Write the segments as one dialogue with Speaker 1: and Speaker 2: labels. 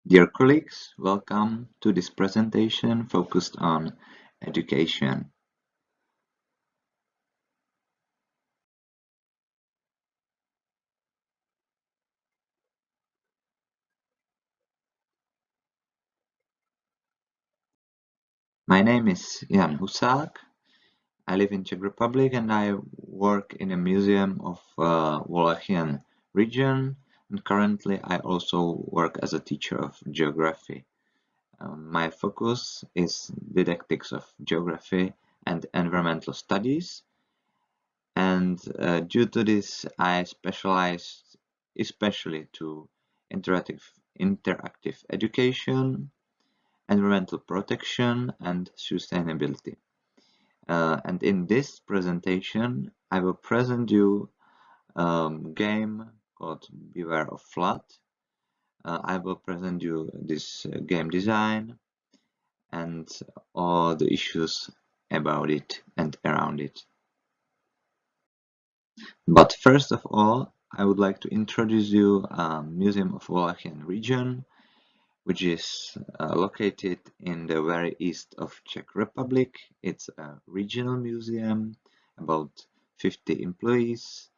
Speaker 1: Dear colleagues, welcome to this presentation focused on education. My name is Jan Husák. I live in Czech Republic and I work in a museum of Wallachian region, and currently I also work as a teacher of geography. My focus is didactics of geography and environmental studies, and due to this I specialized especially to interactive education, environmental protection, and sustainability. And in this presentation I will present you a game called Beware of Flood. I will present you this game design and all the issues about it and around it. But first of all, I would like to introduce you Museum of Wallachian region, which is located in the very east of Czech Republic. It's a regional museum, about 50 employees,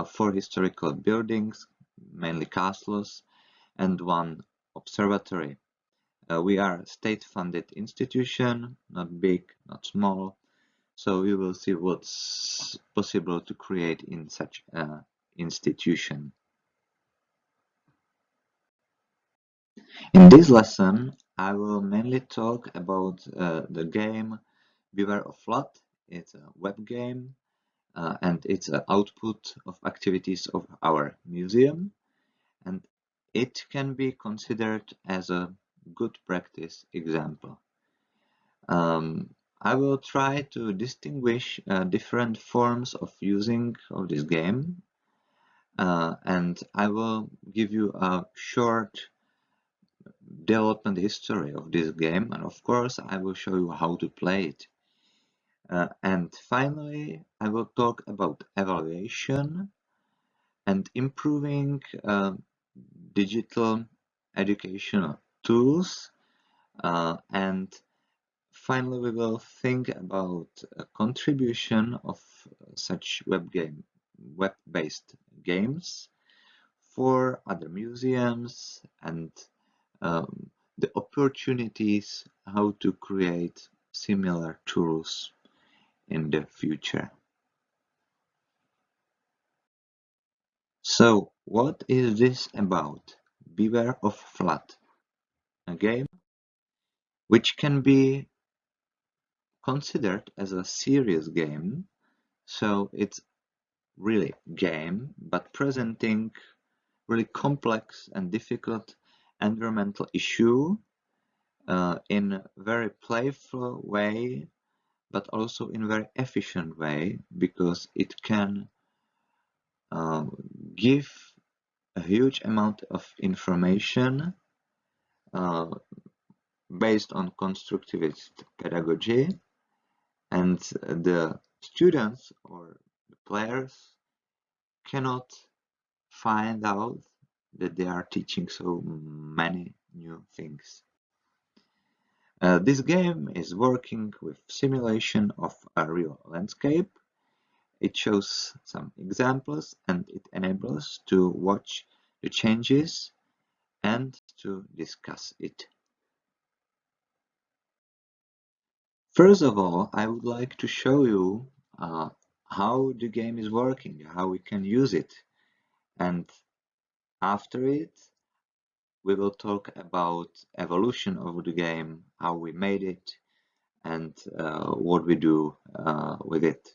Speaker 1: 4 historical buildings, mainly castles, and 1 observatory. We are a state-funded institution, not big, not small, so we will see what's possible to create in such an institution. In this lesson, I will mainly talk about the game Beware of Flood. It's a web game and it's an output of activities of our museum, and it can be considered as a good practice example. I will try to distinguish different forms of using of this game, and I will give you a short development history of this game, and of course I will show you how to play it. And finally I will talk about evaluation and improving digital educational tools, and finally we will think about a contribution of such web-based games for other museums, and the opportunities how to create similar tools in the future. So what is this about? Beware of Flood, a game which can be considered as a serious game, so it's really game but presenting really complex and difficult environmental issue in a very playful way, but also in a very efficient way, because it can give a huge amount of information based on constructivist pedagogy, and the students or the players cannot find out that they are teaching so many new things. This game is working with simulation of a real landscape. It shows some examples and it enables to watch the changes and to discuss it. First of all, I would like to show you how the game is working, how we can use it, and after it we will talk about evolution of the game, how we made it, and what we do with it,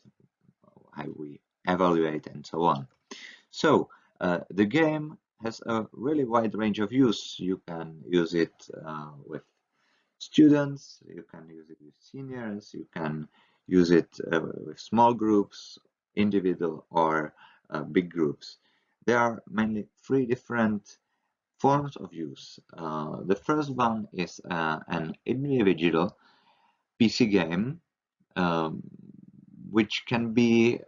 Speaker 1: how we evaluate, and so on. So the game has a really wide range of use. You can use it with students, you can use it with seniors, you can use it with small groups, individual or big groups. There are mainly 3 different forms of use. The first one is an individual PC game, which can be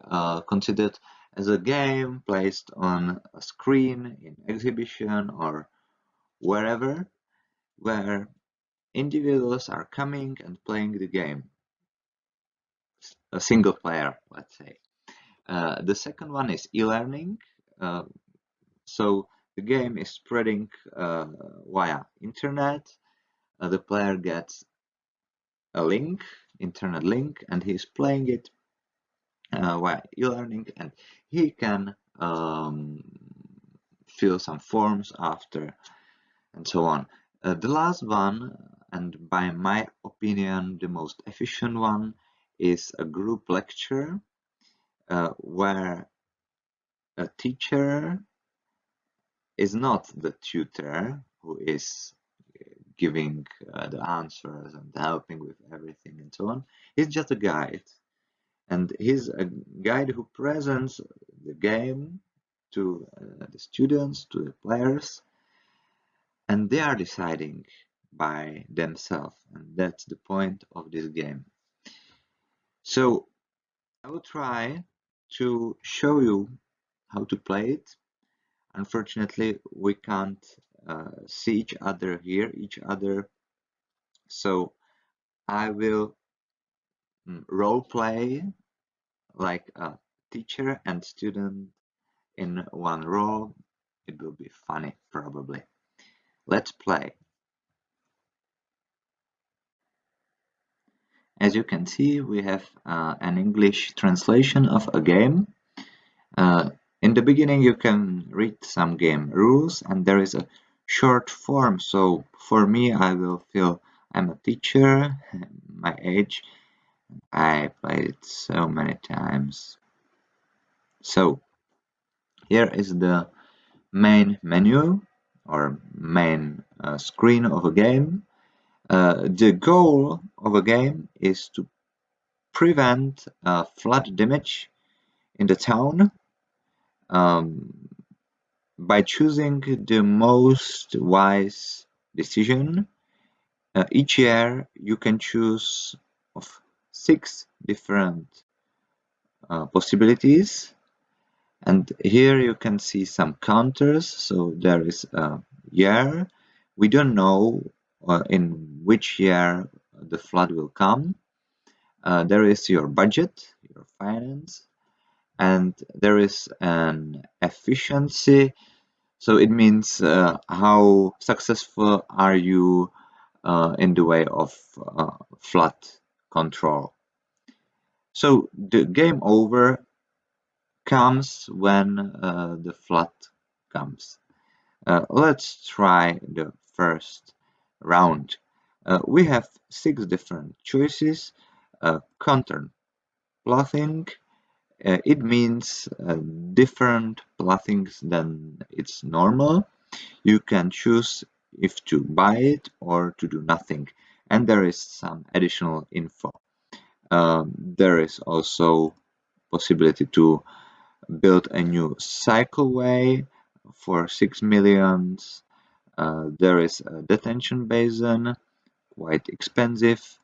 Speaker 1: considered as a game placed on a screen in exhibition or wherever, where individuals are coming and playing the game, a single player, let's say. The second one is e-learning. So the game is spreading via internet. The player gets a link, internet link, and he's playing it via e-learning, and he can fill some forms after, and so on. The last one, and by my opinion the most efficient one, is a group lecture where a teacher is not the tutor who is giving the answers and helping with everything and so on. He's just a guide, and he's a guide who presents the game to the students, to the players, and they are deciding by themselves, and that's the point of this game. So I will try to show you how to play it. Unfortunately, we can't see each other, hear each other, so I will role play like a teacher and student in one role. It will be funny, probably. Let's play. As you can see, we have an English translation of a game. In the beginning, you can read some game rules, and there is a short form. So for me, I will fill I'm a teacher, my age. I played it so many times. So here is the main menu or main screen of a game. The goal of a game is to prevent flood damage in the town by choosing the most wise decision. Each year you can choose of 6 different possibilities, and here you can see some counters. So there is a year. We don't know in which year the flood will come. There is your budget, your finance, and there is an efficiency. So it means how successful are you in the way of flood control. So the game over comes when the flood comes. Let's try the first round. We have 6 different choices. Counter-plotting, it means different plottings than it's normal. You can choose if to buy it or to do nothing, and there is some additional info. There is also possibility to build a new cycleway for 6 millions. There is a detention basin, quite expensive.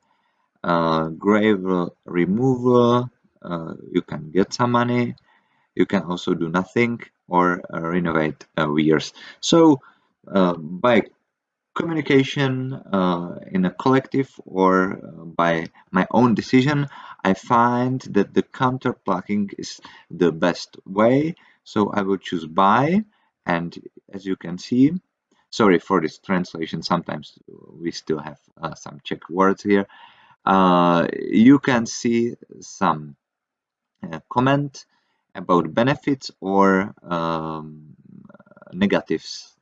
Speaker 1: Gravel removal, you can get some money. You can also do nothing or renovate weirs. So by communication in a collective or by my own decision, I find that the counterplotting is the best way. So I will choose buy, and as you can see, sorry for this translation, sometimes we still have some Czech words here. You can see some comment about benefits or negatives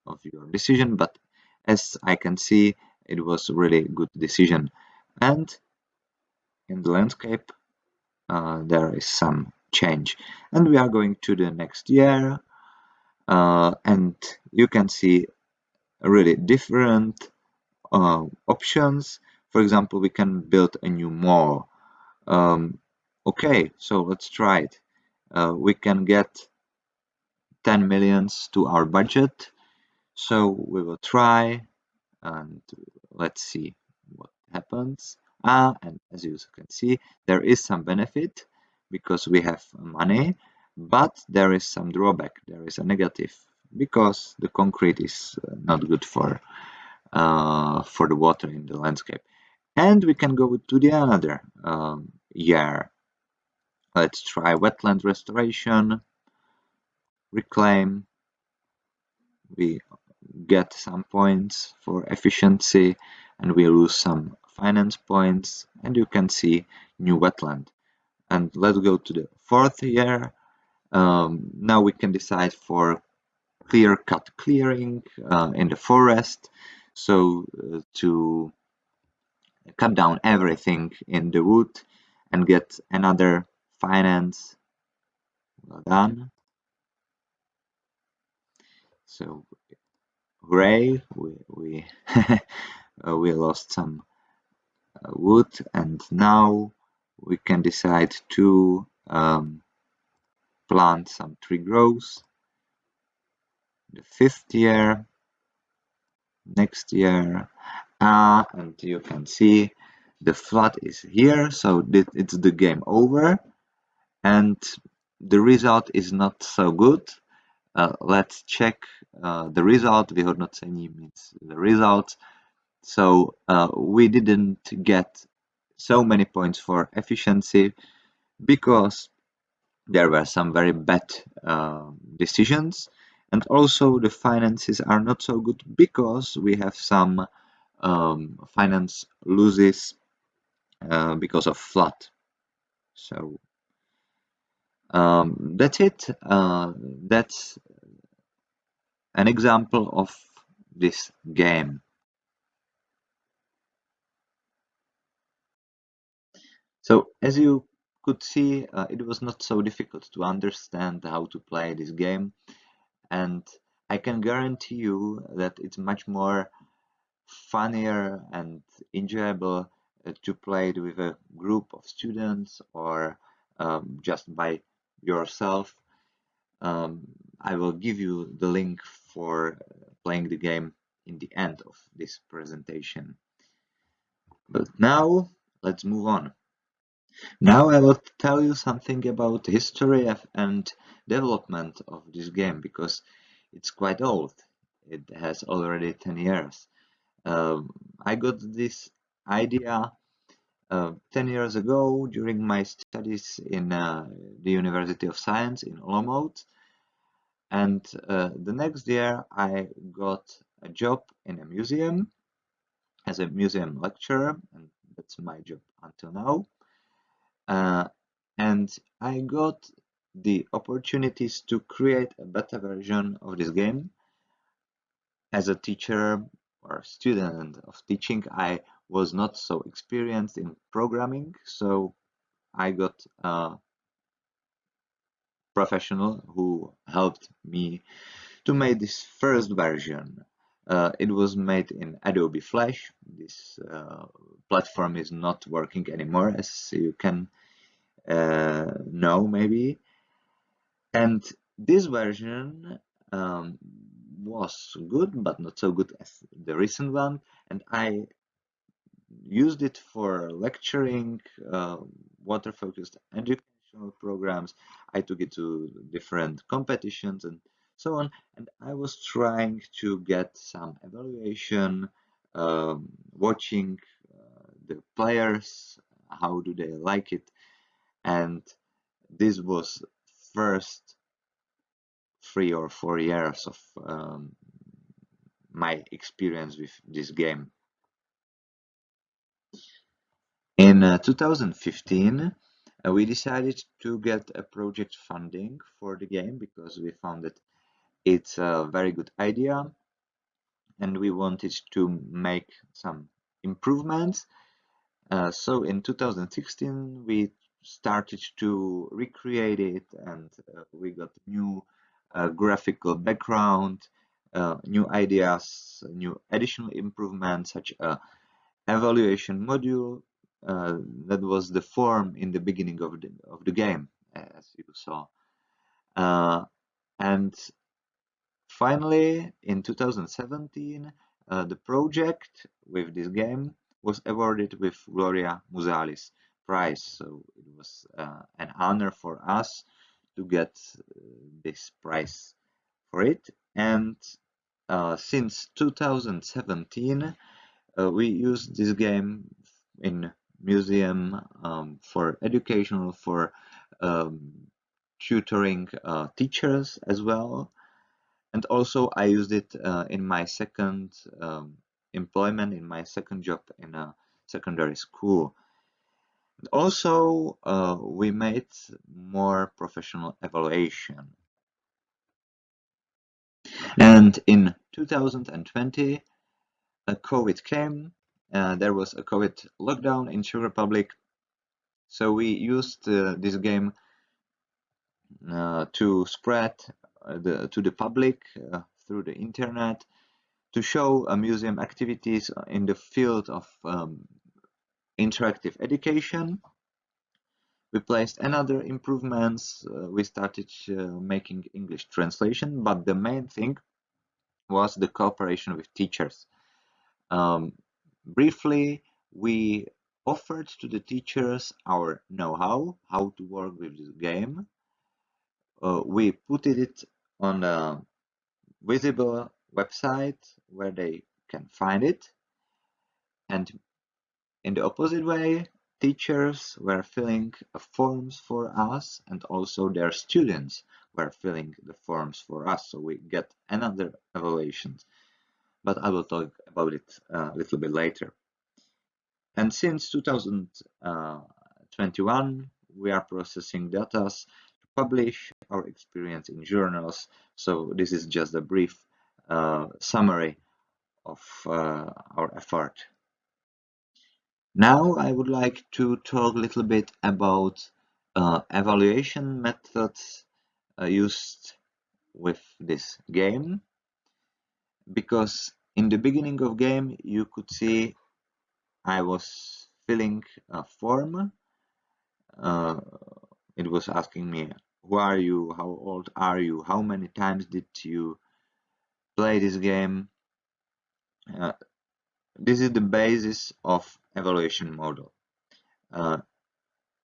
Speaker 1: of your decision, but as I can see, it was a really good decision. And in the landscape, there is some change. And we are going to the next year, and you can see really different options. For example, we can build a new mall. Okay, so let's try it. We can get 10 millions to our budget, so we will try, and let's see what happens. And as you can see, there is some benefit because we have money, but there is some drawback. There is a negative because the concrete is not good for for the water in the landscape. And we can go to the another year. Let's try wetland restoration, reclaim. We get some points for efficiency and we lose some finance points, and you can see new wetland. And let's go to the fourth year. Now we can decide for clear-cut clearing in the forest, so to cut down everything in the wood and get another finance. Well done. So hooray, we we lost some wood, and now we can decide to plant some tree growth. The fifth year, next year, and you can see the flood is here, so it's the game over, and the result is not so good. Let's check the result. Vyhodnocení means the result. So we didn't get so many points for efficiency because there were some very bad decisions, and also the finances are not so good because we have some finance losses because of flood. So that's it. That's an example of this game. So as you could see, it was not so difficult to understand how to play this game, and I can guarantee you that it's much more funnier and enjoyable to play it with a group of students or just by yourself. I will give you the link for playing the game in the end of this presentation. But now let's move on. Now I will tell you something about the history and development of this game because it's quite old. It has already 10 years. I got this idea 10 years ago during my studies in the University of Science in Olomouc, and the next year I got a job in a museum as a museum lecturer, and that's my job until now. And I got the opportunities to create a beta version of this game. As a teacher or student of teaching, I was not so experienced in programming, so I got a professional who helped me to make this first version. It was made in Adobe Flash. This platform is not working anymore, as you can know maybe. And this version was good, but not so good as the recent one. And I used it for lecturing, water-focused educational programs. I took it to different competitions and so on. And I was trying to get some evaluation, watching the players, how do they like it. And this was first 3 or 4 years of my experience with this game. In 2015, we decided to get a project funding for the game because we found that it's a very good idea and we wanted to make some improvements. So in 2016, we started to recreate it, and we got new graphical background, new ideas, new additional improvements such as evaluation module that was the form in the beginning of the game, as you saw. And finally, in 2017, the project with this game was awarded with Gloria Musalis prize. So it was an honor for us to get this prize for it. And since 2017, we use this game in museum for educational, for tutoring teachers as well. And also I used it in my second employment, in my second job in a secondary school. And also we made more professional evaluation. And in 2020, COVID came. There was a COVID lockdown in Czech Republic. So we used this game to spread to the public through the internet, to show museum activities in the field of interactive education. We placed another improvements. We started making English translation, but the main thing was the cooperation with teachers. Briefly, we offered to the teachers our know-how, how to work with this game. We put it on a visible website where they can find it. And in the opposite way, teachers were filling forms for us, and also their students were filling the forms for us. So we get another evaluation, but I will talk about it a little bit later. And since 2021, we are processing data to publish our experience in journals. So this is just a brief summary of our effort. Now I would like to talk a little bit about evaluation methods used with this game, because in the beginning of game you could see I was filling a form. It was asking me, who are you, how old are you, how many times did you play this game. This is the basis of evaluation model,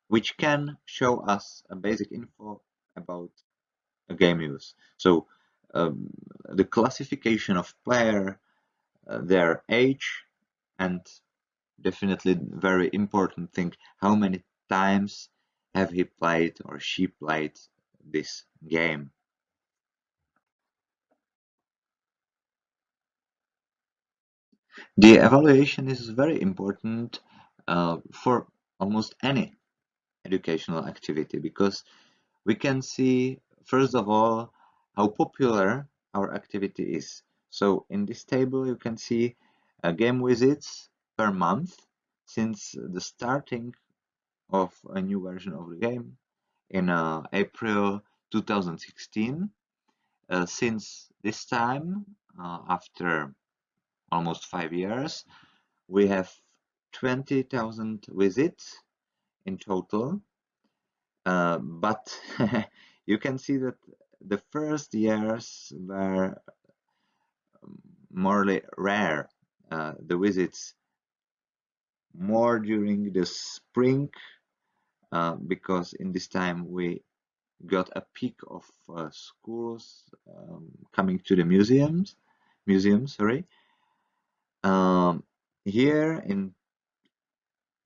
Speaker 1: which can show us a basic info about a game use. So the classification of player, their age, and definitely very important thing, how many times have he played or she played this game. The evaluation is very important for almost any educational activity, because we can see, first of all, how popular our activity is. So in this table you can see game visits per month since the starting of a new version of the game in April 2016. Since this time, after almost 5 years, we have 20,000 visits in total. But you can see that the first years were more rare. The visits more during the spring, because in this time we got a peak of schools coming to the museums. Here in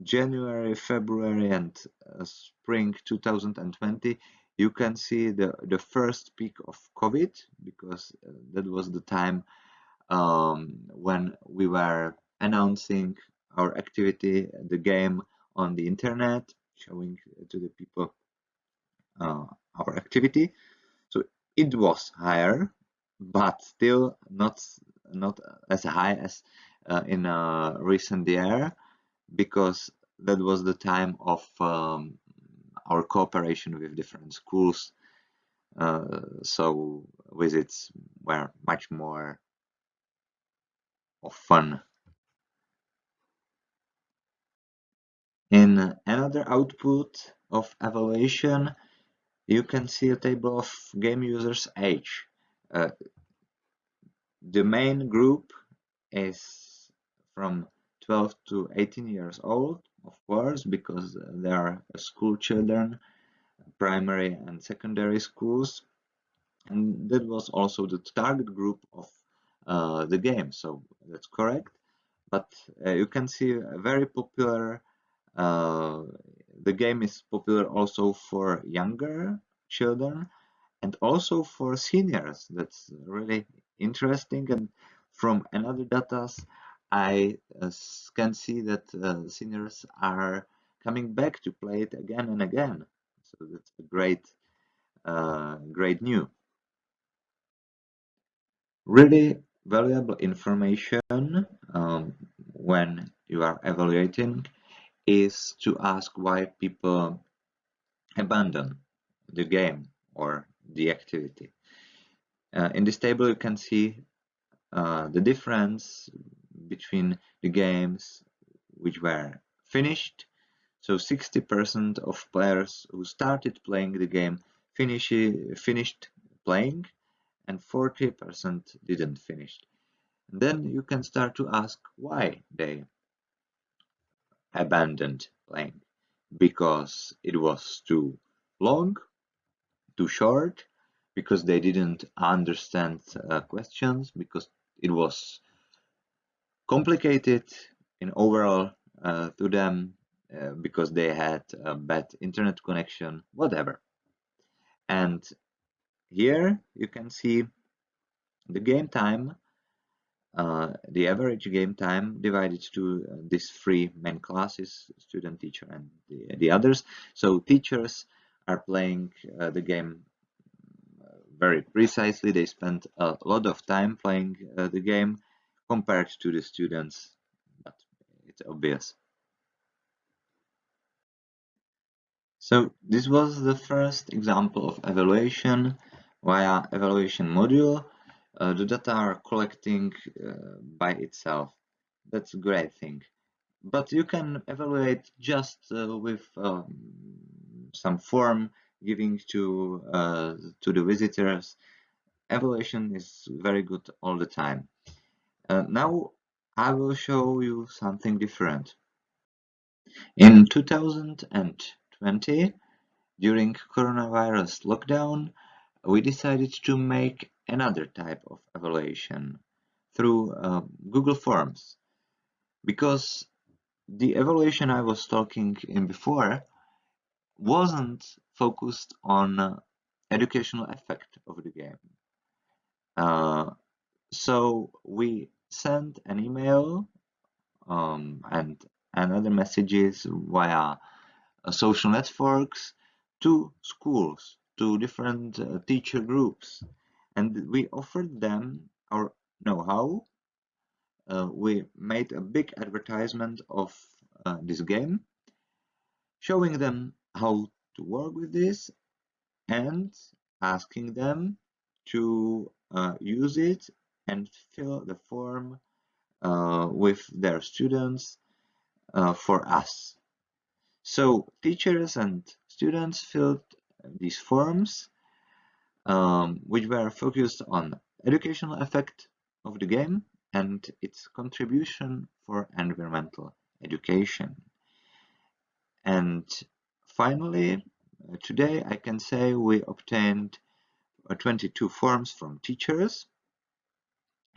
Speaker 1: January, February, and spring 2020, you can see the first peak of COVID, because that was the time when we were announcing our activity, the game, on the internet, showing to the people our activity. So it was higher, but still not as high as in a recent year, because that was the time of our cooperation with different schools. So visits were much more of fun. In another output of evaluation, you can see a table of game users' age. The main group is from 12 to 18 years old, of course, because they are school children, primary and secondary schools. And that was also the target group of the game, so that's correct. But you can see a very popular. The game is popular also for younger children and also for seniors. That's really interesting. And from another data, I can see that seniors are coming back to play it again and again. So that's a great news. Really valuable information when you are evaluating is to ask why people abandon the game or the activity. In this table you can see the difference between the games which were finished. So 60% of players who started playing the game finished playing, and 40% didn't finish. And then you can start to ask why they abandoned playing. Because it was too long, too short, because they didn't understand questions, because it was complicated in overall to them, because they had a bad internet connection, whatever. And here you can see the game time, the average game time divided to these three main classes: student, teacher, and the others. So teachers are playing the game very precisely. They spend a lot of time playing the game compared to the students, but it's obvious. So this was the first example of evaluation via evaluation module. The data are collecting by itself. That's a great thing. But you can evaluate just with some form giving to the visitors. Evaluation is very good all the time. Now I will show you something different. In 2020, during coronavirus lockdown, we decided to make another type of evaluation through Google Forms, because the evaluation I was talking in before wasn't focused on educational effect of the game. So we sent an email and other messages via social networks to schools, to different teacher groups, and we offered them our know-how. We made a big advertisement of this game, showing them how to work with this and asking them to use it and fill the form with their students for us. So teachers and students filled these forms, which were focused on educational effect of the game and its contribution for environmental education. And finally, today I can say we obtained 22 forms from teachers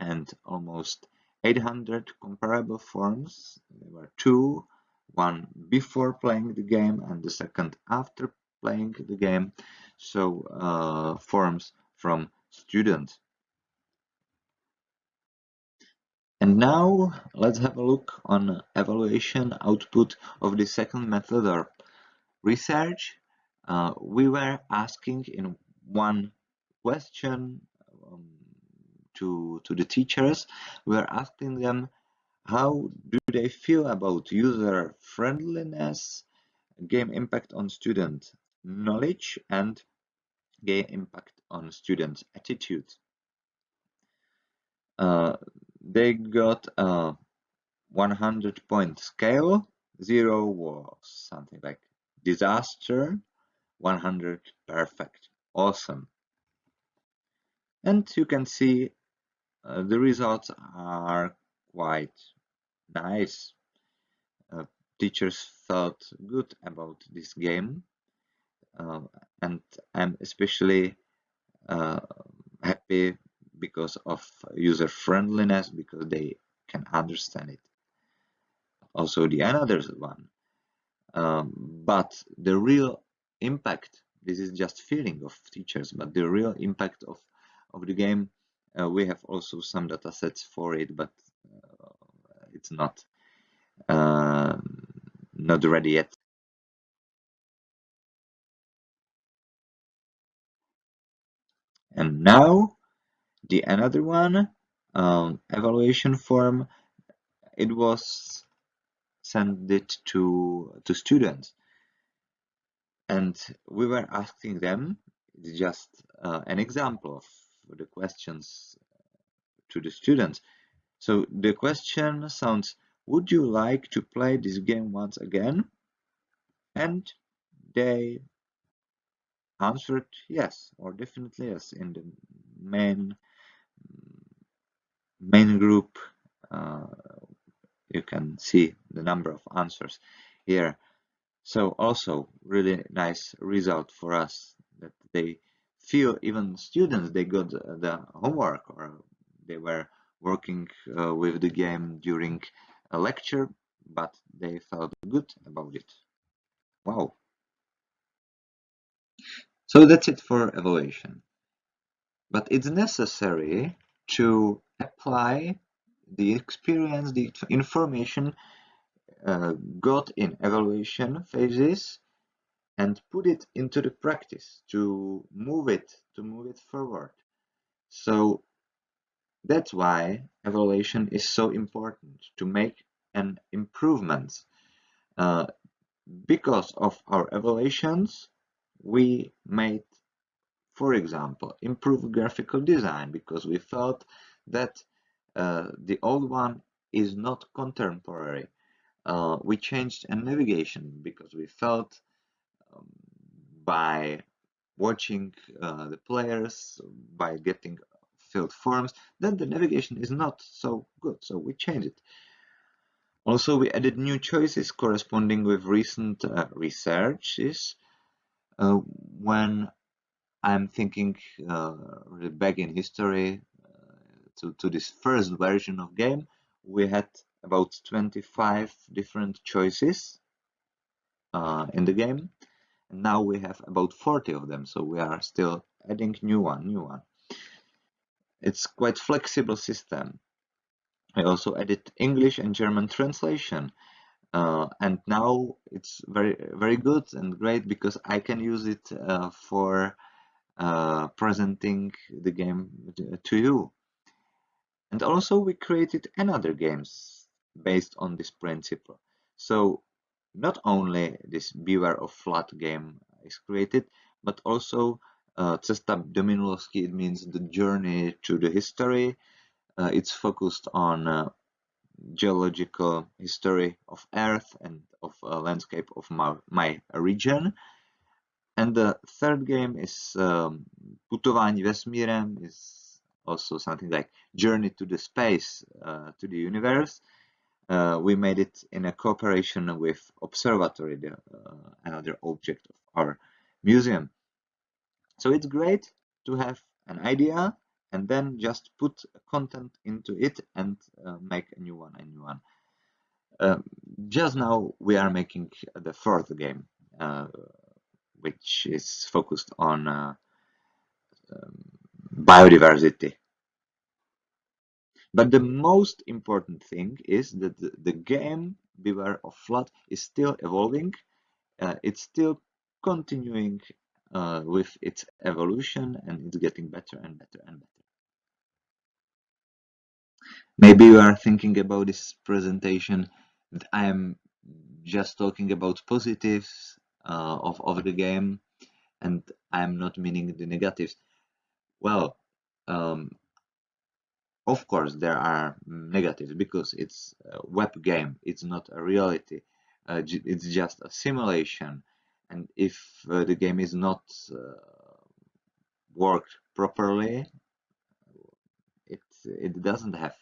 Speaker 1: and almost 800 comparable forms. There were two, one before playing the game and the second after playing the game. So forms from students. And now let's have a look on evaluation output of the second method, or research. We were asking in one question to the teachers, we were asking them how do they feel about user friendliness, game impact on student knowledge, and game impact on student attitude. They got a 100-point scale. 0 was something like disaster, 100 perfect, awesome. And you can see the results are quite nice. Teachers felt good about this game, and I'm especially happy because of user friendliness, because they can understand it. Also the another one. But the real impact, this is just feeling of teachers, but the real impact of the game, we have also some data sets for it, but it's not ready yet. And now the another one, evaluation form, it was sent it to students, and we were asking them, it's just an example of the questions to the students. So the question sounds, would you like to play this game once again? And they answered yes, or definitely yes, in the main group. You can see the number of answers here. So also really nice result for us, that they feel, even students, they got the homework, or they were working with the game during a lecture, but they felt good about it. Wow. So that's it for evaluation. But it's necessary to apply the experience, the information got in evaluation phases, and put it into the practice to move it forward. So that's why evaluation is so important, to make an improvement. Because of our evaluations, we made, for example, improved graphical design, because we felt that the old one is not contemporary. We changed a navigation, because we felt by watching the players, by getting filled forms, then the navigation is not so good, so we changed it. Also, we added new choices corresponding with recent researches. When I'm thinking back in history to this first version of game, we had about 25 different choices in the game. And now we have about 40 of them, so we are still adding new one. It's quite flexible system. I also added English and German translation, and now it's very good and great, because I can use it for presenting the game to you. And also we created another games based on this principle. So not only this Beware of Flood game is created, but also 𝙃.𝙀.𝙀𝙁, it means the journey to the history. It's focused on geological history of Earth and of landscape of my region. And the third game is Putování vesmírem, is also something like Journey to the Space, to the universe. We made it in a cooperation with Observatory, another object of our museum. So it's great to have an idea and then just put content into it and make a new one. Just now we are making the fourth game, which is focused on biodiversity. But the most important thing is that the game Beware of Flood is still evolving. It's still continuing with its evolution, and it's getting better and better and better. Maybe you are thinking about this presentation that I am just talking about positives of the game, and I'm not meaning the negatives. Well, of course there are negatives, because it's a web game, it's not a reality, it's just a simulation, and if the game is not worked properly, it doesn't have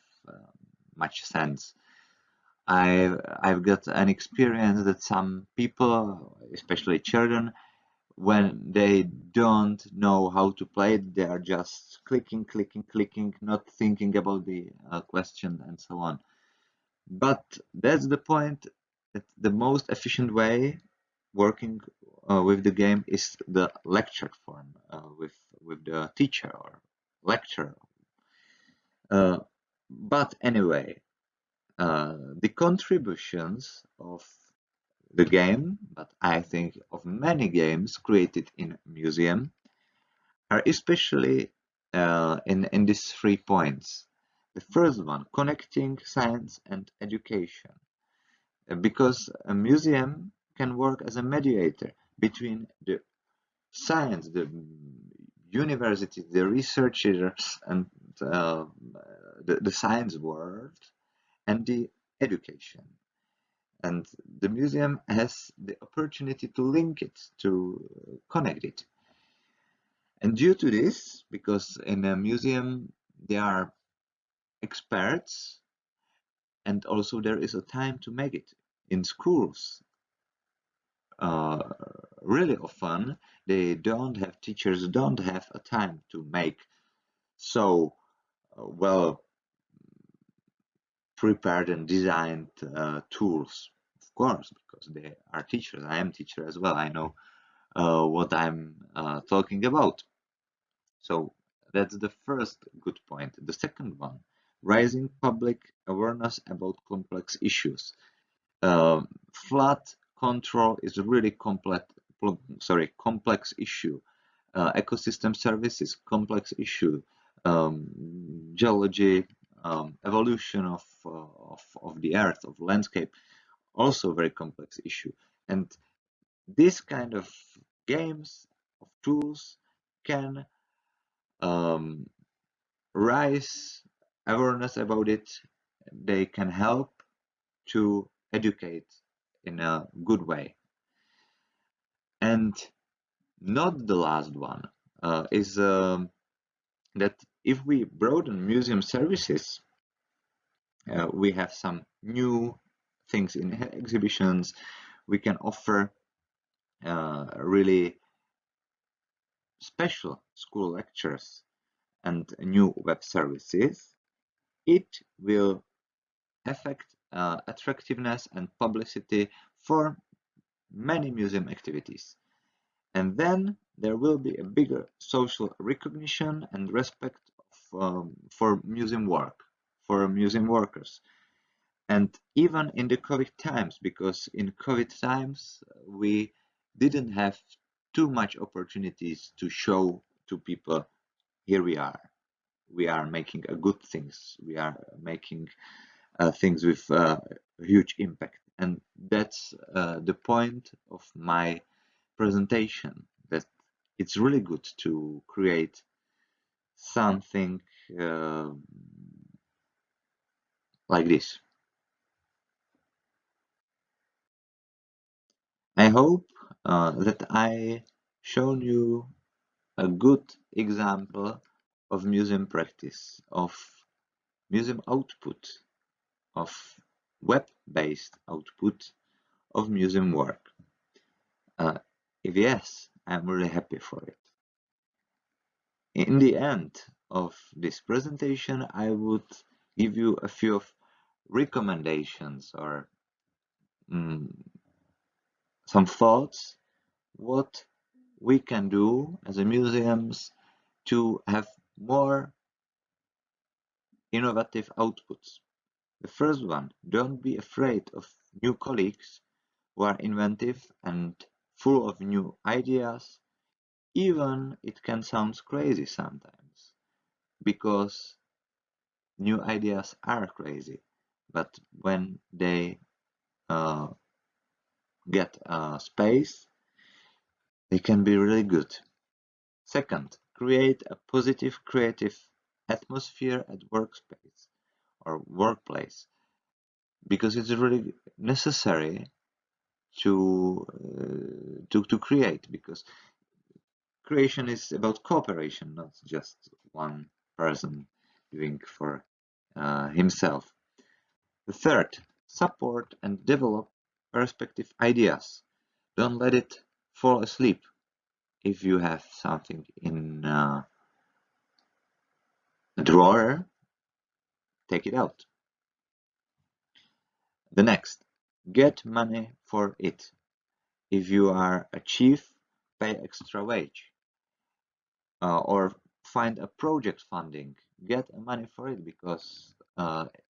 Speaker 1: much sense. I've got an experience that some people, especially children, when they don't know how to play it, they are just clicking, clicking, clicking, not thinking about the question and so on. But that's the point, that the most efficient way working with the game is the lecture form with the teacher or lecturer. But anyway, the contributions of the game, but I think of many games created in museum, are especially in these 3 points. The first one, connecting science and education, because a museum can work as a mediator between the science, the university, the researchers, and the science world, and the education. And the museum has the opportunity to link it, to connect it. And due to this, because in a museum there are experts, and also there is a time to make it. In schools, really often teachers don't have a time to make so well prepared and designed tools. Of course, because they are teachers. I am teacher as well. I know what I'm talking about. So that's the first good point. The second one, raising public awareness about complex issues. Flood control is a really complex issue. Ecosystem services, complex issue. Geology, evolution of the earth, of landscape, also very complex issue. And this kind of games, of tools, can raise awareness about it. They can help to educate in a good way. And not the last one is that if we broaden museum services, we have some new things in exhibitions. We can offer really special school lectures and new web services. It will affect attractiveness and publicity for many museum activities. And then there will be a bigger social recognition and respect for museum work, for museum workers. And even in the COVID times, because in COVID times we didn't have too much opportunities to show to people, here we are making good things, we are making things with huge impact. And that's the point of my presentation, that it's really good to create something like this. I hope that I shown you a good example of museum practice, of museum output, of web-based output of museum work. If yes, I'm really happy for it. In the end of this presentation, I would give you a few of recommendations or some thoughts what we can do as a museums to have more innovative outputs. The first one, don't be afraid of new colleagues who are inventive and full of new ideas, even it can sound crazy sometimes, because new ideas are crazy, but when they get space, they can be really good. Second, create a positive creative atmosphere at workspace or workplace, because it's really necessary to create, because creation is about cooperation, not just one person doing for himself. The third, support and develop perspective ideas. Don't let it fall asleep. if you have something in a drawer, take it out. The next, get money for it. If you are a chief, pay extra wage. Or find a project funding, get money for it, because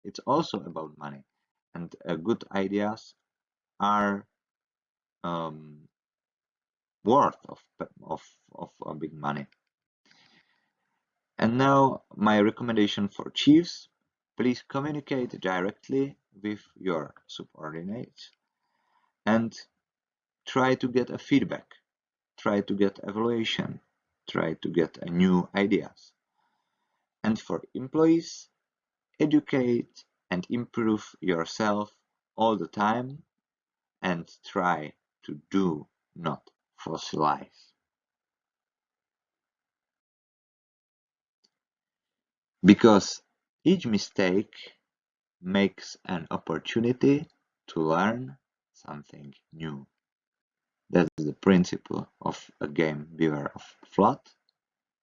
Speaker 1: it's also about money, and good ideas are worth of big money. And now my recommendation for chiefs: please communicate directly with your subordinates and try to get a feedback, try to get evaluation, try to get new ideas. And for employees, educate and improve yourself all the time and try to do not fossilize. Because each mistake makes an opportunity to learn something new. That's the principle of a game Beware of Flood,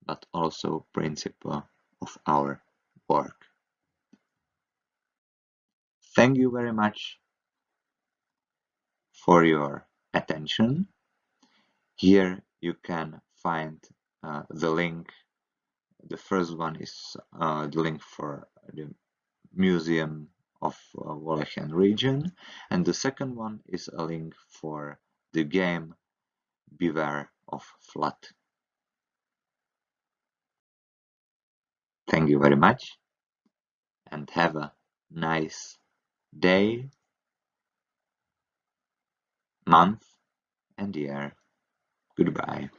Speaker 1: but also principle of our work. Thank you very much for your attention. Here you can find the link. The first one is the link for the Museum of Wallachian region, and the second one is a link for the game Beware of Flood. Thank you very much and have a nice day, month and year. Goodbye.